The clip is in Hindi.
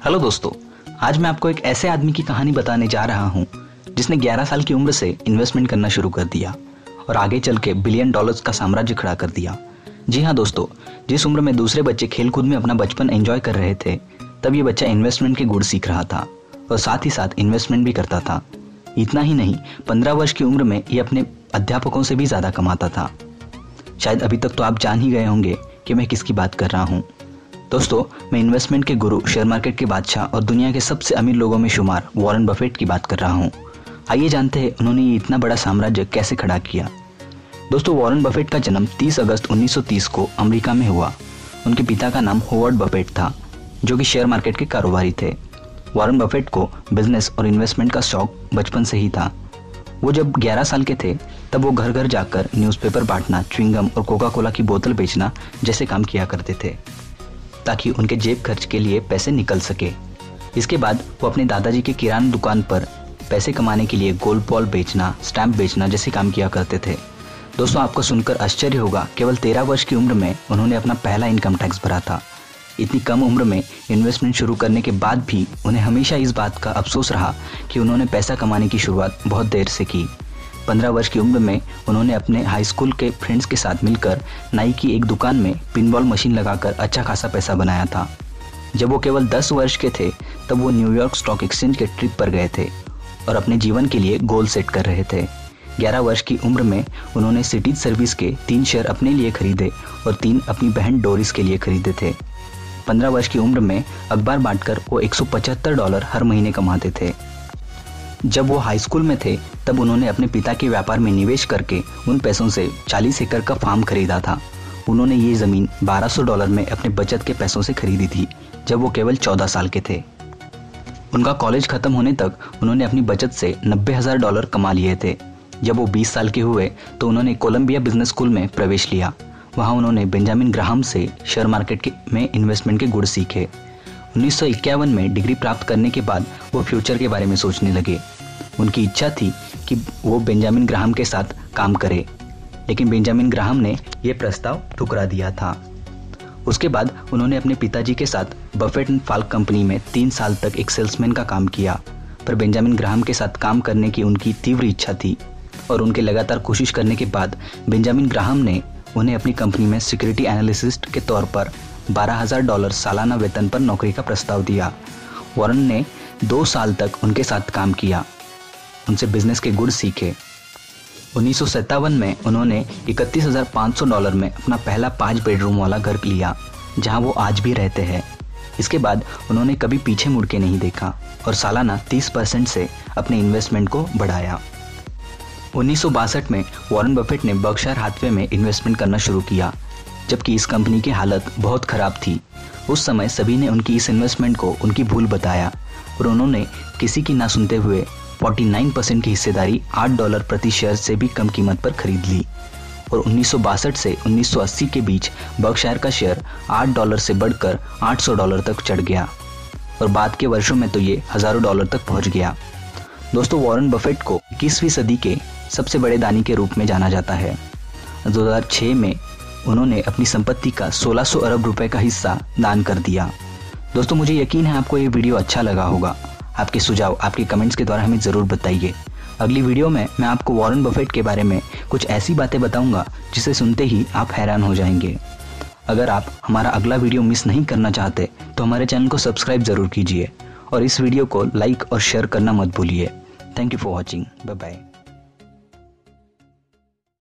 हेलो दोस्तों, आज मैं आपको एक ऐसे आदमी की कहानी बताने जा रहा हूँ जिसने 11 साल की उम्र से इन्वेस्टमेंट करना शुरू कर दिया और आगे चल के बिलियन डॉलर्स का साम्राज्य खड़ा कर दिया। जी हाँ दोस्तों, जिस उम्र में दूसरे बच्चे खेलकूद में अपना बचपन एंजॉय कर रहे थे, तब ये बच्चा इन्वेस्टमेंट के गुण सीख रहा था और साथ ही साथ इन्वेस्टमेंट भी करता था। इतना ही नहीं, 15 वर्ष की उम्र में ये अपने अध्यापकों से भी ज्यादा कमाता था। शायद अभी तक तो आप जान ही गए होंगे कि मैं किसकी बात कर रहा हूँ। दोस्तों, मैं इन्वेस्टमेंट के गुरु, शेयर मार्केट के बादशाह और दुनिया के सबसे अमीर लोगों में शुमार वॉरेन बफेट की बात कर रहा हूँ। आइए जानते हैं उन्होंने ये इतना बड़ा साम्राज्य कैसे खड़ा किया। दोस्तों, वॉरेन बफेट का जन्म 30 अगस्त 1930 को अमेरिका में हुआ। उनके पिता का नाम होवर्ड बफेट था, जो कि शेयर मार्केट के कारोबारी थे। वॉरेन बफेट को बिजनेस और इन्वेस्टमेंट का शौक बचपन से ही था। वो जब 11 साल के थे, तब वो घर घर जाकर न्यूज़पेपर बांटना, च्युइंगम और कोका कोला की बोतल बेचना जैसे काम किया करते थे, ताकि उनके जेब खर्च के लिए पैसे निकल सके। इसके बाद वो अपने दादाजी के किराना दुकान पर पैसे कमाने के लिए गोल्ड बॉल बेचना, स्टैंप बेचना जैसे काम किया करते थे। दोस्तों, आपको सुनकर आश्चर्य होगा, केवल 13 वर्ष की उम्र में उन्होंने अपना पहला इनकम टैक्स भरा था। इतनी कम उम्र में इन्वेस्टमेंट शुरू करने के बाद भी उन्हें हमेशा इस बात का अफसोस रहा कि उन्होंने पैसा कमाने की शुरुआत बहुत देर से की। 15 वर्ष की उम्र में उन्होंने अपने हाई स्कूल के फ्रेंड्स के साथ मिलकर नाई की एक दुकान में पिनबॉल मशीन लगाकर अच्छा खासा पैसा बनाया था। जब वो केवल 10 वर्ष के थे, तब वो न्यूयॉर्क स्टॉक एक्सचेंज के ट्रिप पर गए थे और अपने जीवन के लिए गोल सेट कर रहे थे। 11 वर्ष की उम्र में उन्होंने सिटीज सर्विस के 3 शेयर अपने लिए खरीदे और 3 अपनी बहन डोरिस के लिए खरीदे थे। 15 वर्ष की उम्र में अखबार बांटकर वो $175 हर महीने कमाते थे। जब वो हाई स्कूल में थे, तब उन्होंने अपने पिता के व्यापार में निवेश करके उन पैसों से 40 एकड़ का फार्म खरीदा था। उन्होंने ये जमीन $1200 में अपने बचत के पैसों से खरीदी थी, जब वो केवल 14 साल के थे। उनका कॉलेज खत्म होने तक उन्होंने अपनी बचत से $90,000 कमा लिए थे। जब वो 20 साल के हुए, तो उन्होंने कोलंबिया बिजनेस स्कूल में प्रवेश लिया। वहाँ उन्होंने बेंजामिन ग्राहम से शेयर मार्केट में इन्वेस्टमेंट के गुण सीखे। 1951 में डिग्री प्राप्त करने के बाद वो फ्यूचर के बारे में सोचने लगे। उनकी इच्छा थी कि वो बेंजामिन ग्राहम के साथ काम करें, लेकिन बेंजामिन ग्राहम ने यह प्रस्ताव ठुकरा दिया था। उसके बाद उन्होंने अपने पिताजी के साथ बफेट एंड फाल्क कंपनी में 3 साल तक एक सेल्समैन का काम किया, पर बेंजामिन ग्राहम के साथ काम करने की उनकी तीव्र इच्छा थी और उनके लगातार कोशिश करने के बाद बेंजामिन ग्राहम ने उन्हें अपनी कंपनी में सिक्योरिटी एनालिस्ट के तौर पर $12,000 सालाना वेतन पर नौकरी का प्रस्ताव दिया। वॉरेन ने 2 साल तक उनके साथ काम किया, उनसे बिजनेस के गुण सीखे। 1957 में उन्होंने $31,500 में अपना पहला 5 बेडरूम वाला घर लिया, जहां वो आज भी रहते हैं। इसके बाद उन्होंने कभी पीछे मुड़ के नहीं देखा और सालाना 30% से अपने इन्वेस्टमेंट को बढ़ाया। 1962 में वॉरेन बफेट ने बर्कशायर हाथवे में इन्वेस्टमेंट करना शुरू किया, जबकि इस कंपनी की हालत बहुत खराब थी। उस समय सभी ने उनकी इस इन्वेस्टमेंट को उनकी भूल बताया और उन्होंने किसी की ना सुनते हुए 49% की हिस्सेदारी $8 प्रति शेयर से भी कम कीमत पर खरीद ली और 1962 से 1980 के बीच बर्कशायर का शेयर $8 से बढ़कर $800 तक चढ़ गया और बाद के वर्षों में तो ये हज़ारों डॉलर तक पहुंच गया। दोस्तों, वॉरेन बफेट को 21वीं सदी के सबसे बड़े दानी के रूप में जाना जाता है। 2006 में उन्होंने अपनी संपत्ति का 1600 अरब रुपए का हिस्सा दान कर दिया। दोस्तों, मुझे यकीन है आपको ये वीडियो अच्छा लगा होगा। आपके सुझाव आपके कमेंट्स के द्वारा हमें ज़रूर बताइए। अगली वीडियो में मैं आपको वॉरेन बफेट के बारे में कुछ ऐसी बातें बताऊंगा जिसे सुनते ही आप हैरान हो जाएंगे। अगर आप हमारा अगला वीडियो मिस नहीं करना चाहते, तो हमारे चैनल को सब्सक्राइब ज़रूर कीजिए और इस वीडियो को लाइक और शेयर करना मत भूलिए। Thank you for watching. Bye bye.